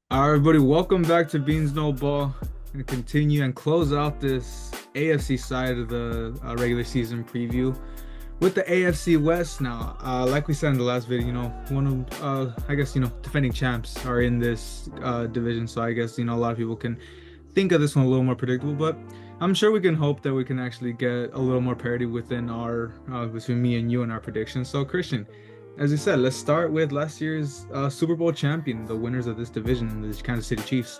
All right, everybody, welcome back to Beans No Ball. Going to continue and close out this AFC side of the regular season preview with the AFC West now. Like we said in the last video, one of, I guess, defending champs are in this division. So I guess, a lot of people can think of this one a little more predictable, but I'm sure we can hope that we can actually get a little more parity within between me and you and our predictions. So, Christian, as you said, let's start with last year's Super Bowl champion, the winners of this division, the Kansas City Chiefs.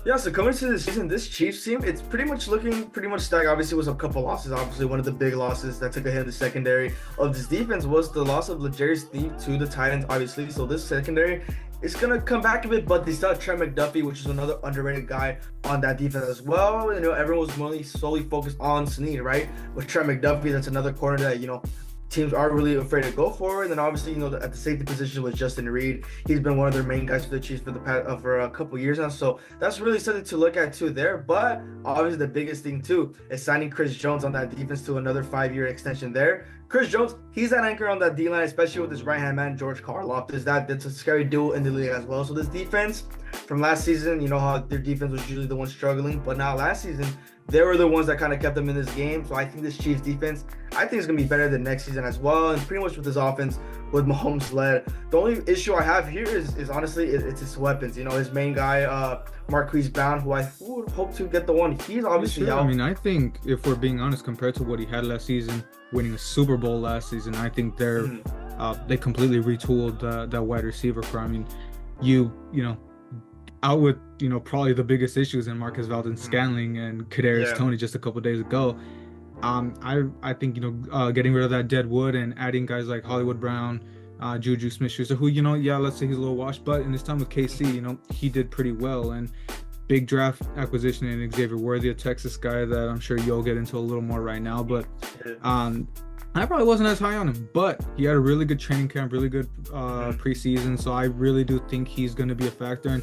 Yeah, so coming to the season, this Chiefs team, it's pretty much looking pretty much stacked. Obviously, it was a couple losses. Obviously, one of the big losses that took a hit in the secondary of this defense was the loss of L'Jarius Sneed to the Titans, obviously. So this secondary is going to come back a bit, but they still have Trent McDuffie, which is another underrated guy on that defense as well. Everyone was really solely focused on Sneed, right? With Trent McDuffie, that's another corner that, teams are really afraid to go for. And then obviously, at the safety position with Justin Reed, he's been one of their main guys for the Chiefs for the past for a couple years now. So that's really something to look at too there. But obviously, the biggest thing too is signing Chris Jones on that defense to another 5-year extension there. Chris Jones, he's that anchor on that D-line, especially with his right-hand man, George Karlaftis. That's a scary duo in the league as well. So this defense from last season, you know how their defense was usually the one struggling, but now last season, they were the ones that kind of kept them in this game. So I think this Chiefs defense, I think it's going to be better than next season as well. And pretty much with this offense, with Mahomes led, the only issue I have here is honestly, it's his weapons. His main guy, Marquise Brown, who I would hope to get the one. He's obviously out. I mean, I think if we're being honest, compared to what he had last season, winning a Super Bowl last season, I think they completely retooled that wide receiver core. I mean, you know, out with probably the biggest issues in Marcus Valdes-Scantling and Kadarius Toney just a couple days ago. I think getting rid of that dead wood and adding guys like Hollywood Brown, Juju Smith-Schuster, who let's say he's a little washed, but in his time with KC, he did pretty well. And big draft acquisition in Xavier Worthy, a Texas guy that I'm sure you'll get into a little more right now. But I probably wasn't as high on him, but he had a really good training camp, really good preseason. So I really do think he's going to be a factor. And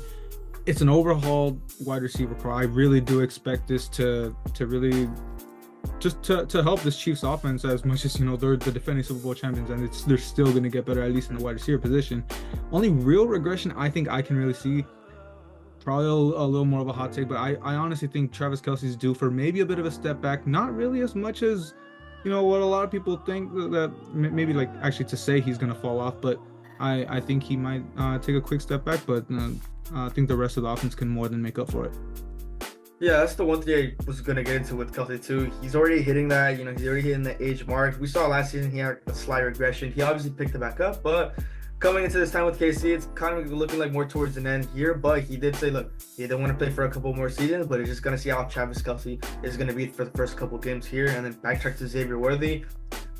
it's an overhauled wide receiver core. I really do expect this to really just to help this Chiefs offense as much as they're the defending Super Bowl champions, and they're still going to get better, at least in the wide receiver position. Only real regression I think I can really see, probably a little more of a hot take, but I honestly think Travis Kelce's due for maybe a bit of a step back. Not really as much as what a lot of people think that maybe, like, actually to say he's going to fall off, but I think he might take a quick step back, but I think the rest of the offense can more than make up for it. Yeah, that's the one thing I was going to get into with Kelce too. He's already hitting that, he's already hitting the age mark. We saw last season he had a slight regression. He obviously picked it back up, but coming into this time with KC, it's kind of looking like more towards an end here. But he did say, look, he didn't want to play for a couple more seasons, but he's just going to see how Travis Kelce is going to be for the first couple games here, and then backtrack to Xavier Worthy.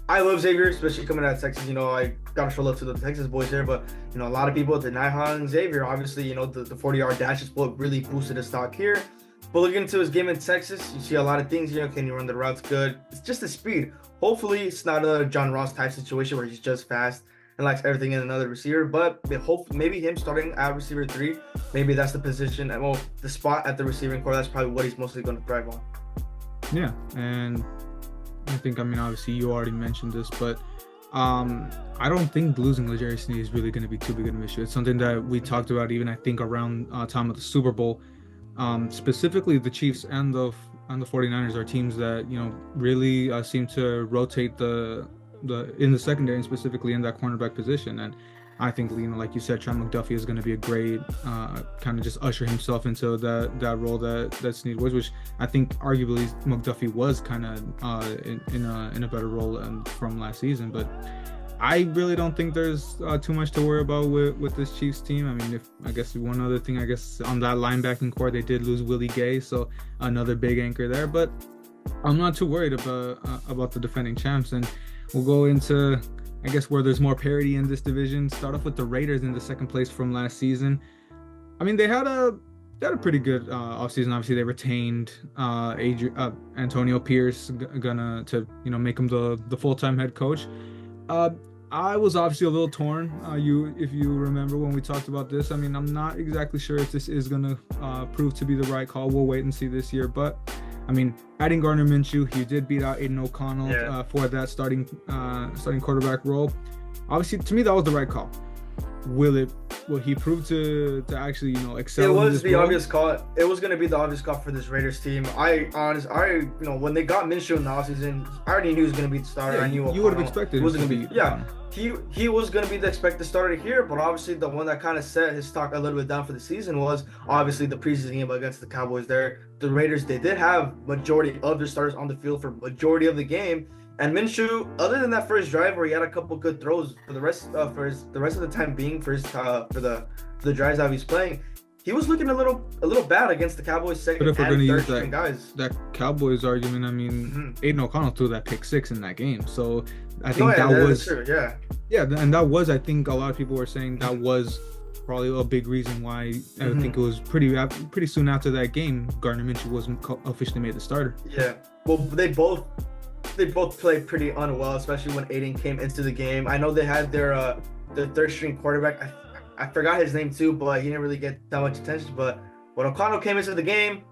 I love Xavier, especially coming out of Texas. I got to show love to the Texas boys there, but a lot of people deny on Xavier. Obviously, the 40-yard dash is what really boosted his stock here. But looking into his game in Texas, you see a lot of things. Can he run the routes good? It's just the speed. Hopefully, it's not a John Ross type situation where he's just fast and likes everything in another receiver. But maybe him starting at receiver 3, maybe that's the position, and the spot at the receiving core. That's probably what he's mostly going to thrive on. Yeah, and I think, obviously you already mentioned this, but I don't think losing L'Jarius Sneed is really going to be too big of an issue. It's something that we talked about even, I think, around time of the Super Bowl. Specifically, the Chiefs and the 49ers are teams that really seem to rotate in the secondary, and specifically in that cornerback position. And I think like you said, Trent McDuffie is going to be a great kind of just usher himself into that role that Sneed was, which I think arguably McDuffie was kind of in a better role from last season. But I really don't think there's too much to worry about with this Chiefs team. I guess one other thing, on that linebacking core, they did lose Willie Gay, so another big anchor there. But I'm not too worried about the defending champs, and we'll go into, I guess, where there's more parity in this division. Start off with the Raiders in the second place from last season. They had a pretty good offseason. Obviously, they retained Antonio Pierce, to make him the full-time head coach. I was obviously a little torn. If you remember when we talked about this, I'm not exactly sure if this is gonna prove to be the right call. We'll wait and see this year. But adding Gardner Minshew, he did beat out Aiden O'Connell for that starting quarterback role. Obviously, to me, that was the right call. will he prove to actually, you know, It excel in was this the role? obvious call. It was going to be the obvious call for this Raiders team. When they got Minshew in the offseason, I already knew he was going to be the starter. Yeah, I knew you would have O'Connell expected was him to going to be be. Yeah, O'Connell. he was going to be the expected starter here, but obviously the one that kind of set his stock a little bit down for the season was obviously the preseason game against the Cowboys. There, the Raiders, they did have majority of their starters on the field for majority of the game. And Minshew, other than that first drive where he had a couple good throws, for the rest of the time being for the drives that he's playing, he was looking a little bad against the Cowboys second But if we're and going to third use string guys. that Cowboys argument, I mean, Aiden O'Connell threw that pick six in that game, so I think that was true. Yeah, and that was, I think a lot of people were saying that was probably a big reason why I think it was pretty soon after that game Gardner Minshew wasn't officially made the starter. Yeah, well, they both played pretty unwell, especially when Aiden came into the game. I know they had their third string quarterback. I forgot his name too, but he didn't really get that much attention. But when O'Connell came into the game,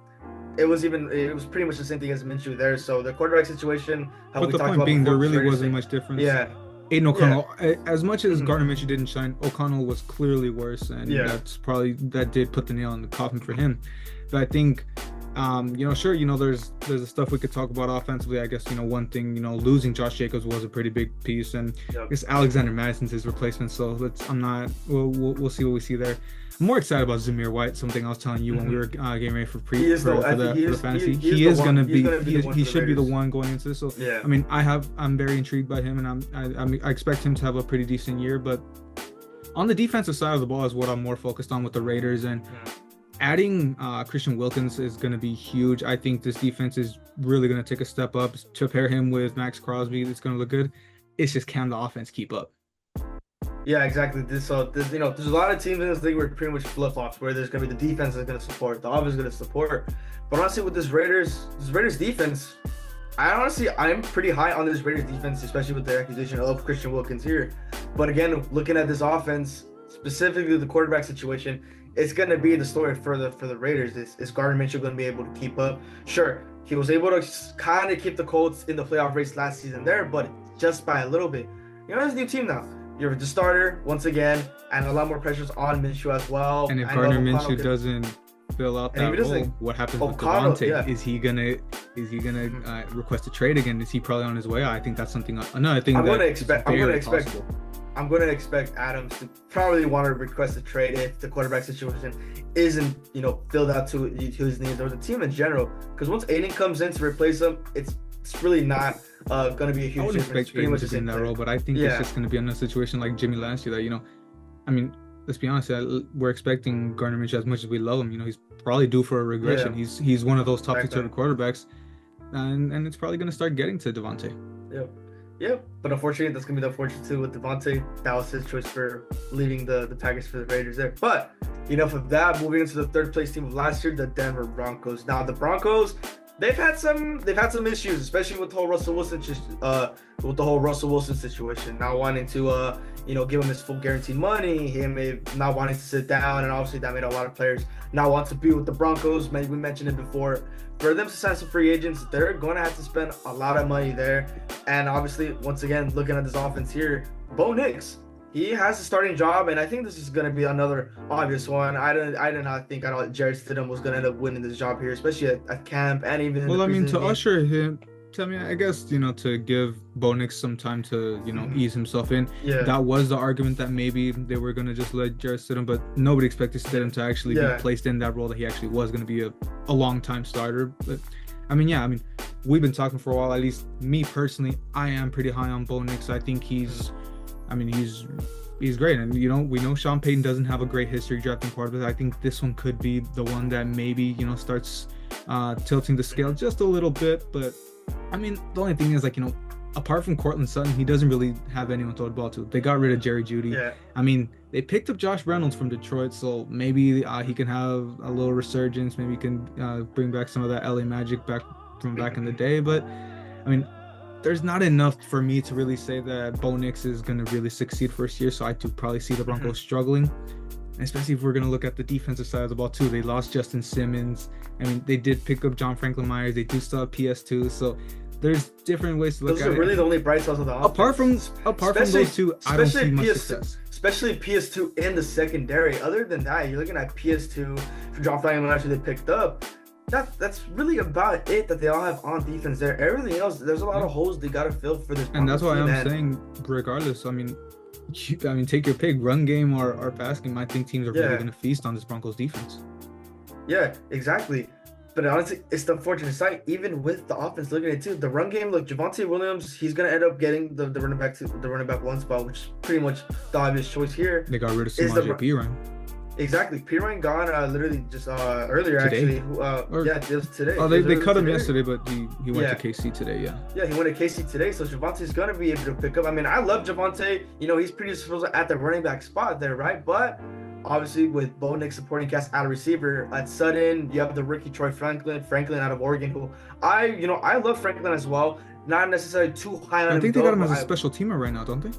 it was pretty much the same thing as Minshew there. So the quarterback situation, But the point being, there really wasn't much difference. Yeah. Aiden O'Connell, as much as Gardner Minshew didn't shine, O'Connell was clearly worse, and that did put the nail in the coffin for him. But I think, there's the stuff we could talk about offensively. I guess, one thing, losing Josh Jacobs was a pretty big piece, and I guess Alexander Madison's his replacement. So we'll see what we see there. I'm more excited about Zamir White. Something I was telling you when we were getting ready for the fantasy. He should be the one going into this. So yeah. I mean, I'm very intrigued by him, and I expect him to have a pretty decent year. But on the defensive side of the ball is what I'm more focused on with the Raiders, and adding Christian Wilkins is going to be huge. I think this defense is really going to take a step up. To pair him with Max Crosby, it's going to look good. It's just, can the offense keep up? Yeah, exactly. There's a lot of teams in this league where pretty much flip-flops, where there's going to be the defense is going to support, the offense is going to support. But honestly, with this Raiders defense, I'm pretty high on this Raiders defense, especially with the acquisition of Christian Wilkins here. But again, looking at this offense, specifically the quarterback situation, it's going to be the story for the Raiders. Is Gardner Minshew going to be able to keep up? Sure, he was able to kind of keep the Colts in the playoff race last season there, but just by a little bit. There's a new team now. You're the starter once again, and a lot more pressures on Minshew as well. And if Gardner Minshew doesn't fill out that role, what happens with Devontae? Yeah. Is he gonna request a trade again? Is he probably on his way? I think that's something. Another thing I'm going to expect Adams to probably want to request a trade if the quarterback situation isn't filled out to his needs, or the team in general. Because once Aiden comes in to replace him, it's really not going to be a huge difference. I would expect Aiden to be in that role, but I think it's just going to be another situation like Jimmy last year that, I mean, let's be honest, we're expecting Gardner Minshew, as much as we love him, he's probably due for a regression. Yeah. He's one of those top tier quarterbacks, and it's probably going to start getting to Devontae. Yep. But unfortunately, that's going to be the unfortunate too with Devontae. That was his choice for leaving the Packers for the Raiders there. But enough of that. Moving into the third place team of last year, the Denver Broncos. Now the Broncos, they've had some issues, especially with the whole Russell Wilson situation. Not wanting to give him his full guaranteed money, him not wanting to sit down, and obviously that made a lot of players not want to be with the Broncos. We mentioned it before. For them to sign some free agents, they're going to have to spend a lot of money there. And obviously, once again, looking at this offense here, Bo Nix, he has a starting job, and I think this is going to be another obvious one. I did not think Jared Stidham was going to end up winning this job here, especially at camp and even in the to usher him. I guess, to give Bo Nix some time to, ease himself in. Yeah. That was the argument that maybe they were going to just let Jared Stidham, but nobody expected Stidham to actually be placed in that role, that he actually was going to be a long-time starter. But, we've been talking for a while. At least me personally, I am pretty high on Bo Nix. I think he's great. And, we know Sean Payton doesn't have a great history drafting quarterbacks. I think this one could be the one that maybe, starts tilting the scale just a little bit, but the only thing is, apart from Cortland Sutton, he doesn't really have anyone to throw the ball to. They got rid of Jerry Jeudy. Yeah. They picked up Josh Reynolds from Detroit, so maybe he can have a little resurgence. Maybe he can bring back some of that LA magic back in the day. But, there's not enough for me to really say that Bo Nix is going to really succeed first year, so I do probably see the Broncos struggling. Especially if we're going to look at the defensive side of the ball too. They lost Justin Simmons. They did pick up John Franklin Myers. They do still have PS2. So there's different ways to look at it. Those are really the only bright spots of the offense. Apart from those two, I don't see much success. especially PS2 in the secondary. Other than that, you're looking at PS2 for drop flying after they picked up. That's really about it that they all have on defense there. Everything else, there's a lot of holes they gotta fill for this. And that's why I'm saying, regardless, I mean, take your pick, run game or pass game. I think teams are really going to feast on this Broncos defense. Yeah, exactly. But honestly, it's the unfortunate side. Even with the offense, looking at it too, the run game. Look, Javonte Williams, he's gonna end up getting the running back one spot, which is pretty much the obvious choice here. They got rid of Samaje Perine. Exactly, Perine gone literally just earlier today? Actually. Just today. Oh, they cut him yesterday, but he went to KC today. Yeah, he went to KC today, so Javonte's gonna be able to pick up. I mean, I love Javonte. You know, he's pretty supposed at the running back spot there, right? But obviously, with Bo Nix supporting cast out of receiver, at Sutton, you have the rookie Troy Franklin out of Oregon, who I love Franklin as well. Not necessarily too high on him. I think they got him as a special teamer right now, don't they?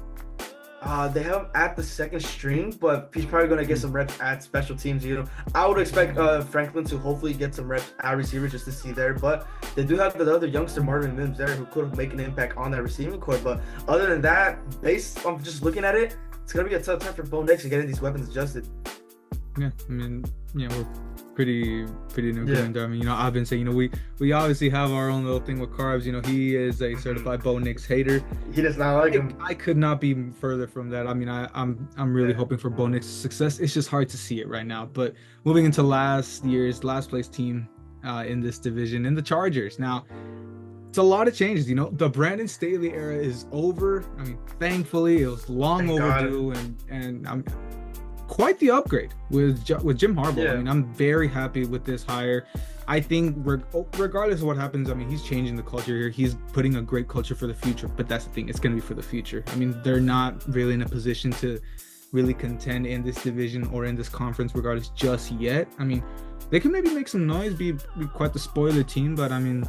They have him at the second string, but he's probably going to get some reps at special teams. You know, I would expect Franklin to hopefully get some reps at receiver just to see there. But they do have the other youngster Marvin Mims there who could make an impact on that receiving core. But other than that, based on just looking at it, it's going to be a tough time for Bo Nix to getting these weapons adjusted. Yeah, I mean, we're pretty new there. I mean, I've been saying, we obviously have our own little thing with Carbs. He is a certified Bo Nix hater. He does not like him. I could not be further from that. I mean, I'm really hoping for Bo Nix's success. It's just hard to see it right now. But moving into last year's last place team in this division, in the Chargers. Now, it's a lot of changes. The Brandon Staley era is over. I mean, thankfully, it was long overdue, and I'm quite the upgrade with Jim Harbaugh. Yeah. I mean, I'm very happy with this hire. I think regardless of what happens, I mean, he's changing the culture here. He's putting a great culture for the future. But that's the thing; it's going to be for the future. I mean, they're not really in a position to really contend in this division or in this conference, regardless, just yet. I mean, they can maybe make some noise, be quite the spoiler team, but I mean,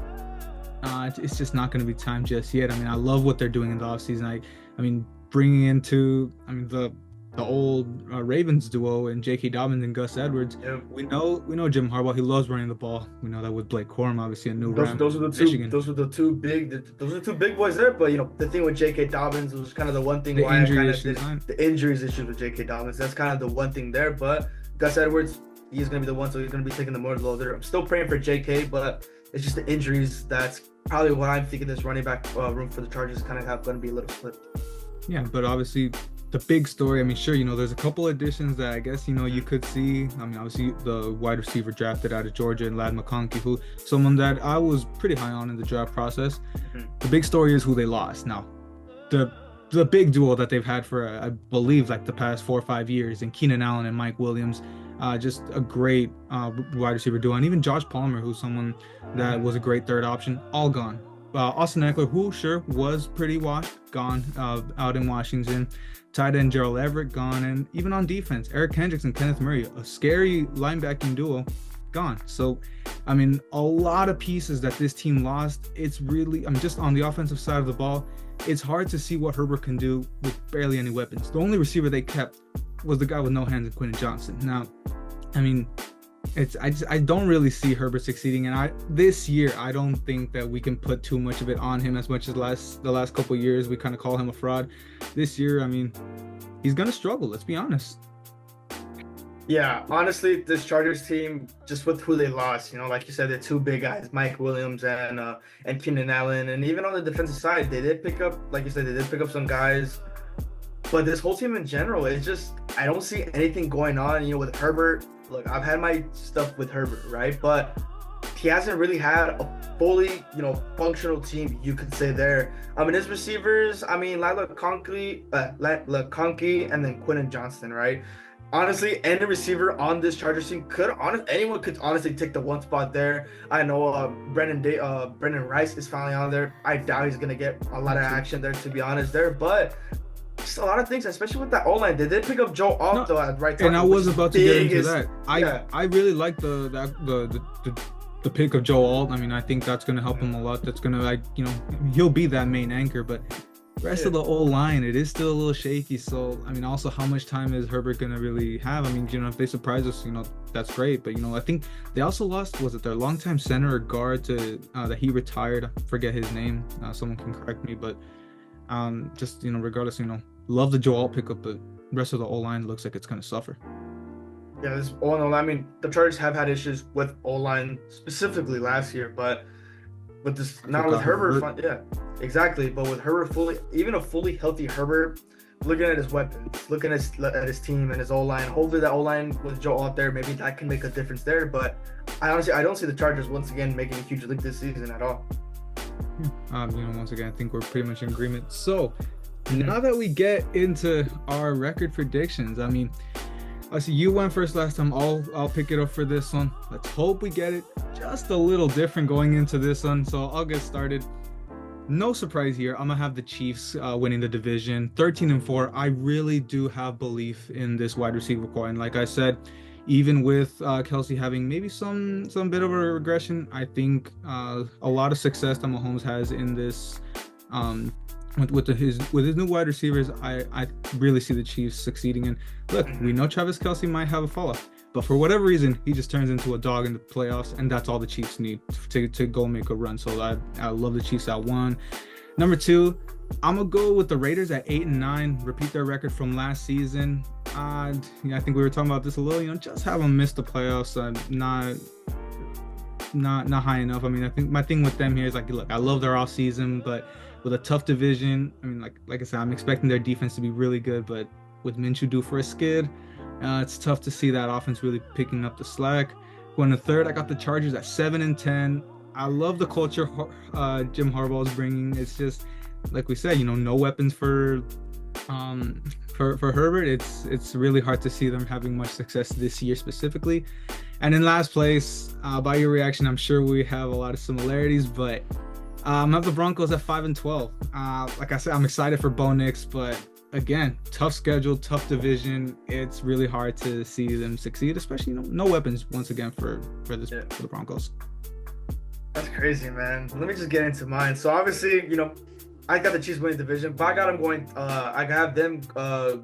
it's just not going to be time just yet. I mean, I love what they're doing in the offseason. I mean, bringing into the old Ravens duo and J.K. Dobbins and Gus Edwards. Yep. We know Jim Harbaugh. He loves running the ball. We know that with Blake Corum, obviously a new Ram. Those are the two big boys there. But the thing with J.K. Dobbins was kind of the one thing the why the injuries issues with J.K. Dobbins. That's kind of the one thing there. But Gus Edwards, he's gonna be the one, so he's gonna be taking the more load there. I'm still praying for J.K., but it's just the injuries. That's probably what I'm thinking. This running back room for the Chargers kind of have going to be a little split. Yeah, but obviously the big story, I mean, sure, there's a couple additions that I guess, you could see. I mean, obviously the wide receiver drafted out of Georgia and Ladd McConkey, someone that I was pretty high on in the draft process. Mm-hmm. The big story is who they lost. Now, the big duo that they've had for, I believe, like the past 4 or 5 years, and Keenan Allen and Mike Williams, just a great wide receiver duo. And even Josh Palmer, who's someone that was a great third option, all gone. Austin Eckler, who sure was pretty washed, gone out in Washington. Tight end Gerald Everett, gone. And even on defense, Eric Hendricks and Kenneth Murray, a scary linebacking duo, gone. So, I mean, a lot of pieces that this team lost. It's really, just on the offensive side of the ball, it's hard to see what Herbert can do with barely any weapons. The only receiver they kept was the guy with no hands, Quentin Johnson. Now, I mean, I don't really see Herbert succeeding, and this year I don't think that we can put too much of it on him as much as the last couple of years we kind of call him a fraud. This year, I mean, he's gonna struggle. Let's be honest. Yeah, honestly, this Chargers team, just with who they lost, like you said, the two big guys, Mike Williams and Keenan Allen, and even on the defensive side, they did pick up, like you said, some guys. But this whole team in general, it's just, I don't see anything going on, with Herbert. Look, I've had my stuff with Herbert, right? But he hasn't really had a fully, functional team, you could say there. His receivers, LeConkey and then Quentin Johnston, right? Honestly, any receiver on this Chargers team anyone could honestly take the one spot there. I know Brendan Rice is finally on there. I doubt he's gonna get a lot of action there, to be honest there, but just a lot of things, especially with that O-line. They did pick up Joe Alt at right time. And I was about to get into that. I really like the pick of Joe Alt. I mean, I think that's going to help him a lot. That's going to, he'll be that main anchor. But the rest of the O-line, it is still a little shaky. So, I mean, also, how much time is Herbert going to really have? I mean, if they surprise us, that's great. But, I think they also lost, was it their longtime center or guard that he retired? I forget his name. Someone can correct me. But just, regardless, love the Joe Alt pickup, but rest of the O-line looks like it's going to suffer. Yeah, this O-line. I mean, the Chargers have had issues with O-line specifically last year, but with this now with Herbert, yeah, exactly. But with Herbert even a fully healthy Herbert, looking at his weapons, looking at his team and his O-line. Hopefully that O-line with Joe out there, maybe that can make a difference there. But I don't see the Chargers once again making a huge leap this season at all. Once again, I think we're pretty much in agreement. So now that we get into our record predictions, I mean, I see you went first last time. I'll pick it up for this one. Let's hope we get it just a little different going into this one. So I'll get started. No surprise here. I'm gonna have the Chiefs winning the division, 13-4. I really do have belief in this wide receiver core, and like I said, even with Kelsey having maybe some bit of a regression, I think a lot of success that Mahomes has in this. With his new wide receivers, I really see the Chiefs succeeding. And look, we know Travis Kelsey might have a fall off, but for whatever reason, he just turns into a dog in the playoffs, and that's all the Chiefs need to go make a run. So I love the Chiefs at 1. Number 2, I'm gonna go with the Raiders at 8-9, repeat their record from last season. I think we were talking about this a little. Just have them miss the playoffs. Not high enough. I mean, I think my thing with them here is look, I love their off season, but with a tough division, I mean, like I said, I'm expecting their defense to be really good, but with Minshew due for a skid, it's tough to see that offense really picking up the slack. Going to 3rd, I got the Chargers at 7-10. I love the culture Jim Harbaugh is bringing. It's just like we said, no weapons for Herbert. It's really hard to see them having much success this year specifically. And in last place, by your reaction, I'm sure we have a lot of similarities, but I have the Broncos at 5-12. Like I said, I'm excited for Bo Nix, but again, tough schedule, tough division. It's really hard to see them succeed, especially no weapons once again for the Broncos. That's crazy, man. Let me just get into mine. So obviously, I got the Chiefs winning division, but I got them going. I have them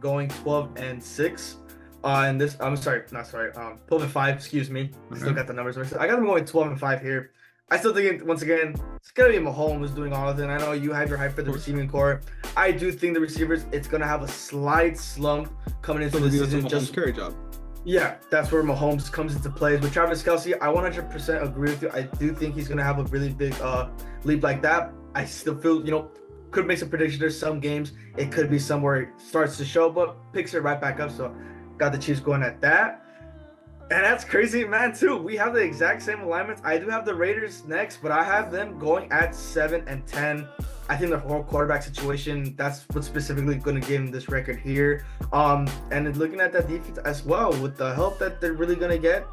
going 12-6. And this, 12-5. Excuse me. I still got the numbers. I got them going 12-5 here. I still think, once again, it's going to be Mahomes doing all of it. I know you have your hype for the receiving core. I do think the receivers, it's going to have a slight slump coming into the season. Just carry job. Yeah, that's where Mahomes comes into play. With Travis Kelsey, I 100% agree with you. I do think he's going to have a really big leap like that. I still feel, could make some predictions. There's some games, it could be somewhere it starts to show, but picks it right back up. So got the Chiefs going at that. And that's crazy, man, too. We have the exact same alignments. I do have the Raiders next, but I have them going at 7-10. I think the whole quarterback situation, that's what's specifically going to give them this record here. And then looking at that defense as well, with the help that they're really going to get,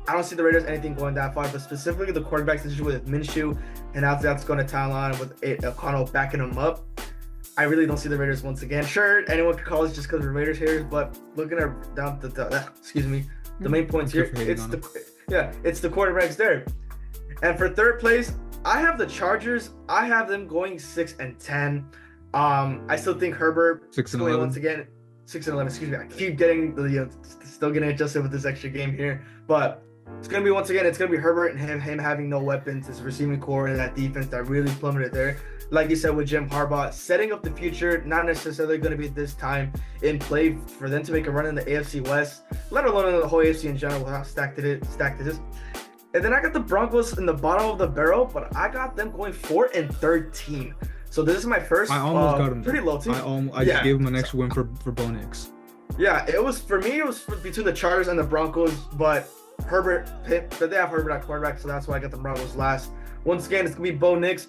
I don't see the Raiders anything going that far, but specifically the quarterback situation with Minshew, and after that's going to tie line with O'Connell backing them up. I really don't see the Raiders once again. Sure, anyone could call us just because we're Raiders haters, but looking at the main points here, it's the quarterbacks there. And for 3rd place, I have the Chargers. I have them going 6-10. I still think Herbert 6-11 once again. 6-11. Excuse me. I keep getting still getting adjusted with this extra game here, but it's gonna be Herbert and him having no weapons. His receiving core and that defense that really plummeted there. Like you said with Jim Harbaugh, setting up the future, not necessarily going to be this time in play for them to make a run in the AFC West, let alone in the whole AFC in general, how stacked it is. And then I got the Broncos in the bottom of the barrel, but I got them going 4-13. So this is my first. I almost got them pretty low team. I just gave them an extra win for Bo Nix. Yeah, it was between the Chargers and the Broncos, but they have Herbert at quarterback, so that's why I got the Broncos last. Once again, it's gonna be Bo Nix.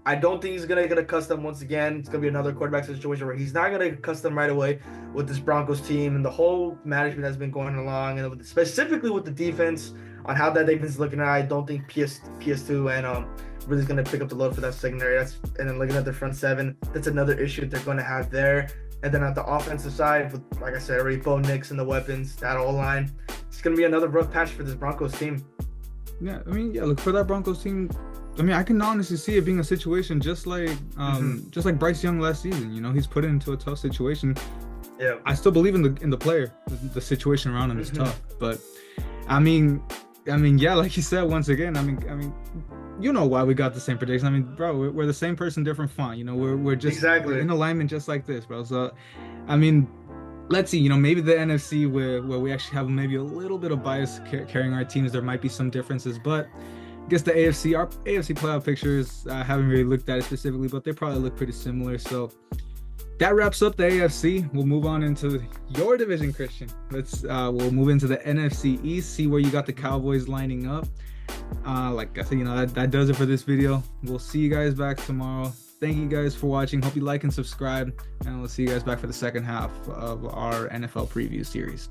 I don't think he's going to get accustomed once again. It's going to be another quarterback situation where he's not going to get accustomed right away with this Broncos team and the whole management has been going along, and specifically with the defense on how that defense is looking at. I don't think PS2 and really is going to pick up the load for that secondary. And then looking at the front seven, that's another issue they're going to have there. And then at the offensive side, with, like I said already, Bo Nix and the weapons, that O-line, it's going to be another rough patch for this Broncos team. Yeah, look, for that Broncos team, I can honestly see it being a situation just like Bryce Young last season. He's put into a tough situation. Yeah, I still believe in the player. The situation around him is tough, but like you said, once again, why we got the same prediction. Bro, we're the same person, different font. We're just exactly in alignment, just like this, bro. So, let's see, maybe the NFC where we actually have maybe a little bit of bias carrying our teams, there might be some differences, but I guess the our AFC playoff pictures, I haven't really looked at it specifically, but they probably look pretty similar. So that wraps up the AFC. We'll move on into your division, Christian. We'll move into the NFC East, see where you got the Cowboys lining up. Like I said, that does it for this video. We'll see you guys back tomorrow. Thank you guys for watching. Hope you like and subscribe, and we'll see you guys back for the second half of our NFL preview series.